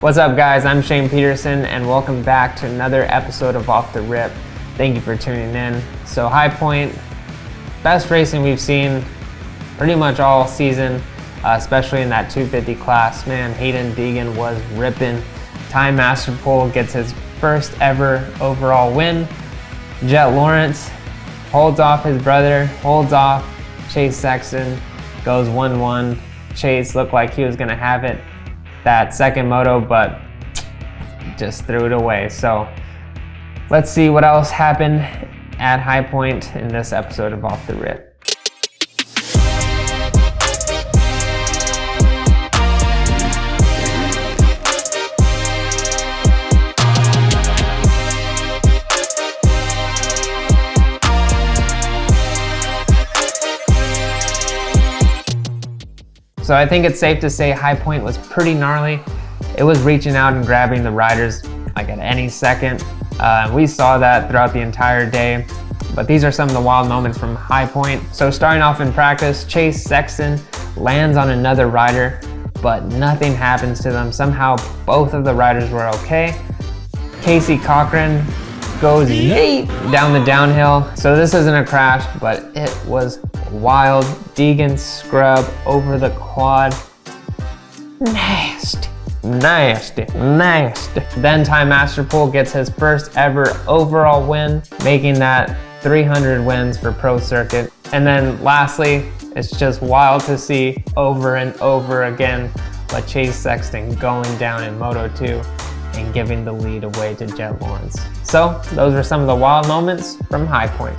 What's up guys, I'm Shane Peterson and welcome back to another episode of Off the Rip. Thank you for tuning in. So High Point, best racing we've seen pretty much all season, especially in that 250 class. Man, Hayden Deegan was ripping. Ty Masterpool gets his first ever overall win. Jet Lawrence holds off his brother, holds off Chase Sexton, goes 1-1. Chase looked like he was gonna have it that second moto, but just threw it away. So let's see what else happened at High Point in this episode of Off the Rip. So I think it's safe to say High Point was pretty gnarly. It was reaching out and grabbing the riders like at any second. We saw that throughout the entire day, but these are some of the wild moments from High Point. So starting off in practice, Chase Sexton lands on another rider, but nothing happens to them. Somehow both of the riders were okay. Casey Cochran goes yeet down the downhill. So this isn't a crash, but it was wild. Deegan scrub over the quad. Nasty, nasty, nasty. Then Ty Masterpool gets his first ever overall win, making that 300 wins for Pro Circuit. And then lastly, it's just wild to see over and over again, but Chase Sexton going down in Moto 2 and giving the lead away to Jet Lawrence. So those are some of the wild moments from High Point.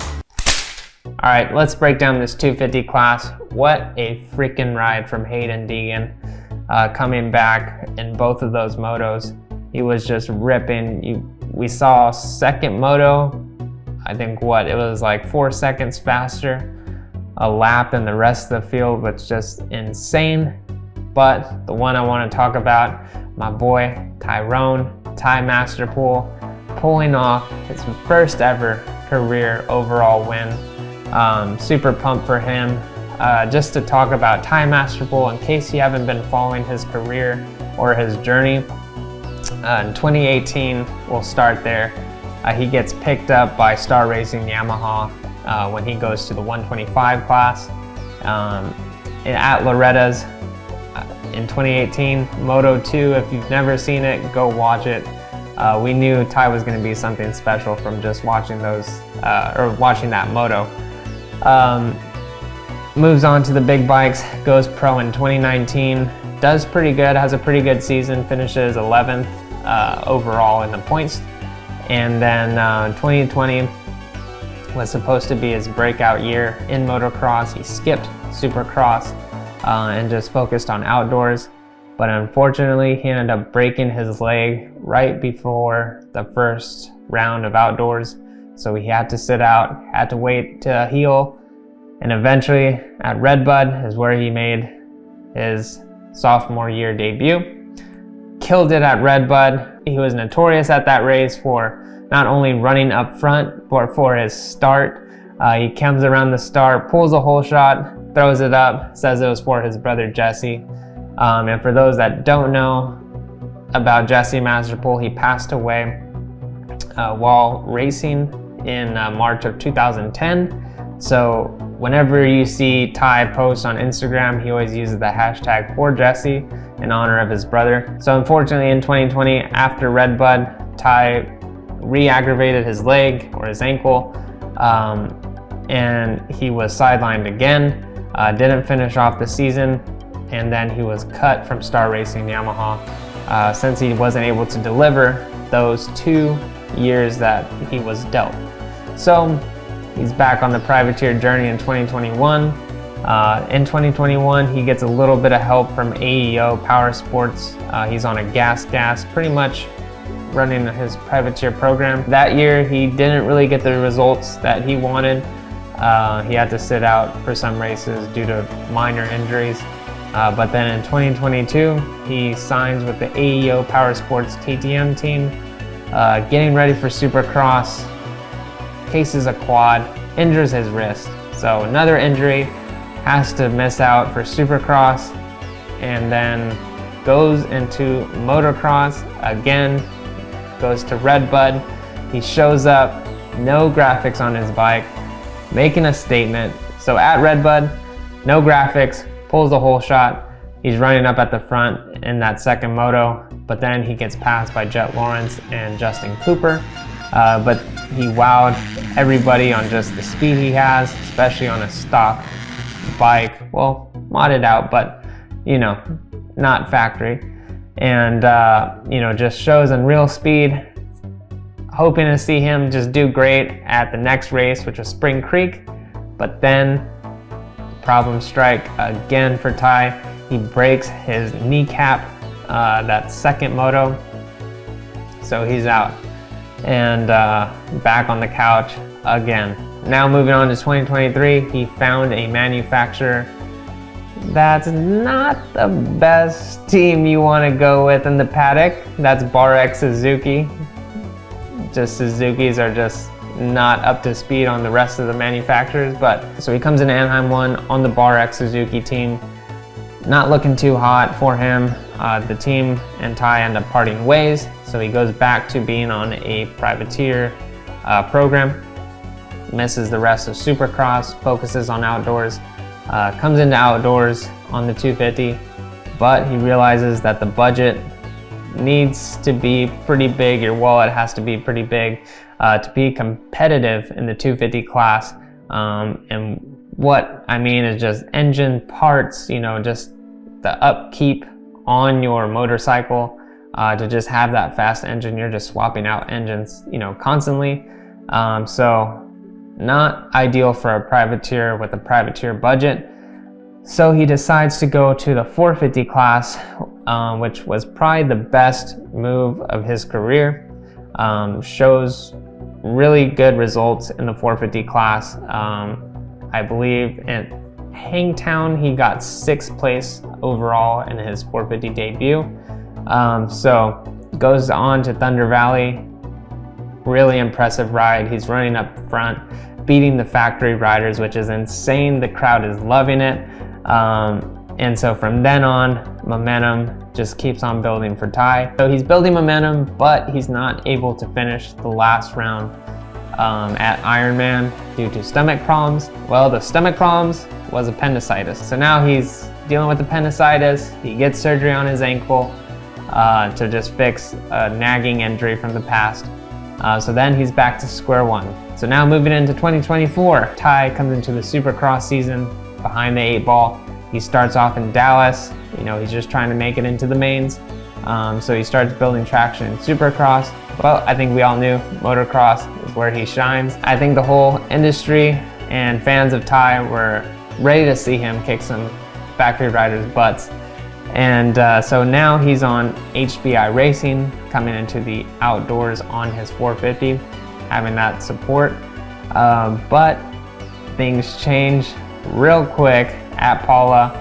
All right, let's break down this 250 class. What a freaking ride from Hayden Deegan. Coming back in both of those motos, he was just ripping. We saw second moto, I think it was like 4 seconds faster a lap than the rest of the field, which is just insane. But the one I want to talk about, my boy Ty Masterpool, pulling off his first ever career overall win. Super pumped for him. Just to talk about Ty Masterpool, in case you haven't been following his career or his journey, in 2018, we'll start there. He gets picked up by Star Racing Yamaha when he goes to the 125 class at Loretta's in 2018. Moto 2, if you've never seen it, go watch it. We knew Ty was going to be something special from just watching watching that moto. Moves on to the big bikes, goes pro in 2019, does pretty good, has a pretty good season, finishes 11th overall in the points. And then 2020 was supposed to be his breakout year in motocross. He skipped Supercross and just focused on outdoors. But unfortunately, he ended up breaking his leg right before the first round of outdoors. So he had to sit out, had to wait to heal. And eventually at Redbud is where he made his sophomore year debut. Killed it at Redbud. He was notorious at that race for not only running up front, but for his start. He comes around the start, pulls a hole shot, throws it up, says it was for his brother Jesse. And for those that don't know about Jesse Masterpool, he passed away while racing in March of 2010. So whenever you see Ty post on Instagram, he always uses the hashtag for Jesse in honor of his brother. So unfortunately in 2020, after Redbud, Ty re-aggravated his leg or his ankle, and he was sidelined again, didn't finish off the season, and then he was cut from Star Racing Yamaha since he wasn't able to deliver those 2 years that he was dealt. So he's back on the privateer journey in 2021. In 2021, he gets a little bit of help from AEO Power Sports. He's on a gas, pretty much running his privateer program. That year, he didn't really get the results that he wanted. He had to sit out for some races due to minor injuries. But then in 2022, he signs with the AEO Power Sports KTM team, getting ready for Supercross, cases a quad, injures his wrist. So another injury, has to miss out for Supercross, and then goes into motocross again, goes to Redbud. He shows up, no graphics on his bike, making a statement. So at Redbud, no graphics, pulls the whole shot. He's running up at the front in that second moto, but then he gets passed by Jet Lawrence and Justin Cooper. But he wowed everybody on just the speed he has, especially on a stock bike. Well, modded out, but you know, not factory. And you know, just shows unreal speed. Hoping to see him just do great at the next race, which was Spring Creek. But then problems strike again for Ty. He breaks his kneecap that second moto, so he's out and back on the couch again. Now moving on to 2023, he found a manufacturer that's not the best team you want to go with in the paddock. That's BarX Suzuki. Just Suzukis are just not up to speed on the rest of the manufacturers. But so he comes in Anaheim 1 on the BarX Suzuki team. Not looking too hot for him. The team and Ty end up parting ways, so he goes back to being on a privateer program. Misses the rest of Supercross, focuses on outdoors, comes into outdoors on the 250, but he realizes that the budget needs to be pretty big. Your wallet has to be pretty big to be competitive in the 250 class. And what I mean is just engine parts, you know, just the upkeep on your motorcycle to just have that fast engine. You're just swapping out engines, you know, constantly. So not ideal for a privateer with a privateer budget. So he decides to go to the 450 class, which was probably the best move of his career. Shows really good results in the 450 class. I believe in Hangtown he got 6th place overall in his 450 debut. So goes on to Thunder Valley. Really impressive ride. He's running up front, beating the factory riders, which is insane. The crowd is loving it. And so from then on, momentum just keeps on building for Ty. So he's building momentum, but he's not able to finish the last round at Ironman due to stomach problems. Well, the stomach problems was appendicitis. So now he's dealing with appendicitis. He gets surgery on his ankle to just fix a nagging injury from the past. So then he's back to square one. So now moving into 2024, Ty comes into the Supercross season behind the 8 ball. He starts off in Dallas. You know, he's just trying to make it into the mains. So he starts building traction in Supercross. Well, I think we all knew motocross is where he shines. I think the whole industry and fans of Ty were ready to see him kick some factory riders' butts. And so now he's on HBI Racing, coming into the outdoors on his 450, having that support. But things change real quick at Paula.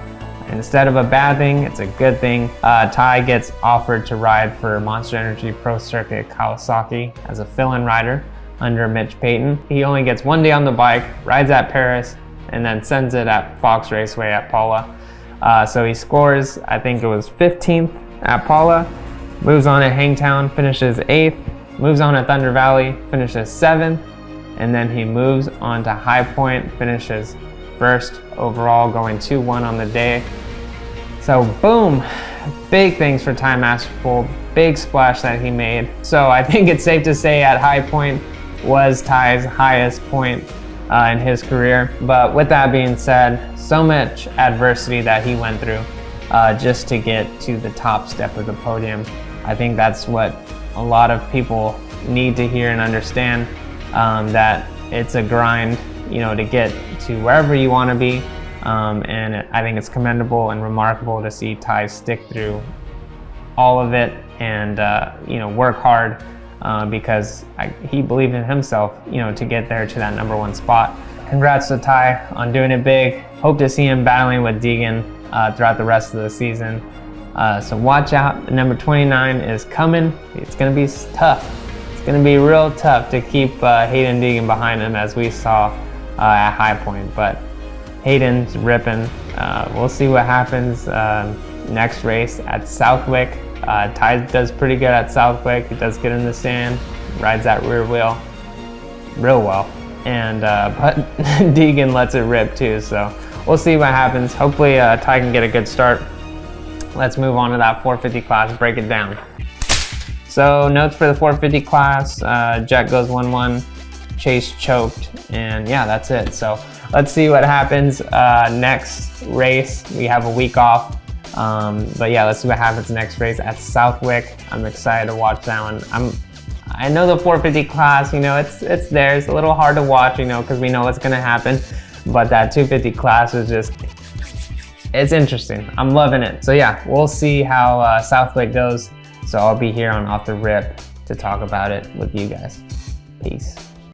Instead of a bad thing, it's a good thing. Ty gets offered to ride for Monster Energy Pro Circuit Kawasaki as a fill-in rider under Mitch Payton. He only gets 1 day on the bike, rides at Paris, and then sends it at Fox Raceway at Paula. So he scores, I think it was 15th at Paula, moves on at Hangtown, finishes 8th, moves on at Thunder Valley, finishes 7th, and then he moves on to High Point, finishes 1st overall, going 2-1 on the day. So boom, big things for Ty Masterpool, big splash that he made. So I think it's safe to say at High Point was Ty's highest point in his career. But with that being said, so much adversity that he went through just to get to the top step of the podium. I think that's what a lot of people need to hear and understand, that it's a grind, you know, to get to wherever you want to be. And I think it's commendable and remarkable to see Ty stick through all of it and you know, work hard because he believed in himself, you know, to get there to that #1 spot. Congrats to Ty on doing it big. Hope to see him battling with Deegan throughout the rest of the season. So watch out, number 29 is coming. It's gonna be tough. It's gonna be real tough to keep Hayden Deegan behind him, as we saw at High Point, but Hayden's ripping. We'll see what happens. next race at Southwick. Ty does pretty good at Southwick. He does good in the sand, rides that rear wheel real well. And but Deegan lets it rip too, so we'll see what happens. Hopefully Ty can get a good start. Let's move on to that 450 class, break it down. So notes for the 450 class, Jet goes 1-1, Chase choked, and yeah, that's it. So let's see what happens next race. We have a week off, but yeah, let's see what happens next race at Southwick. I'm excited to watch that one. I know the 450 class, you know, it's there. It's a little hard to watch, you know, because we know what's gonna happen. But that 250 class is just, it's interesting. I'm loving it. So yeah, we'll see how Southwick goes. So I'll be here on Off the Rip to talk about it with you guys. Peace.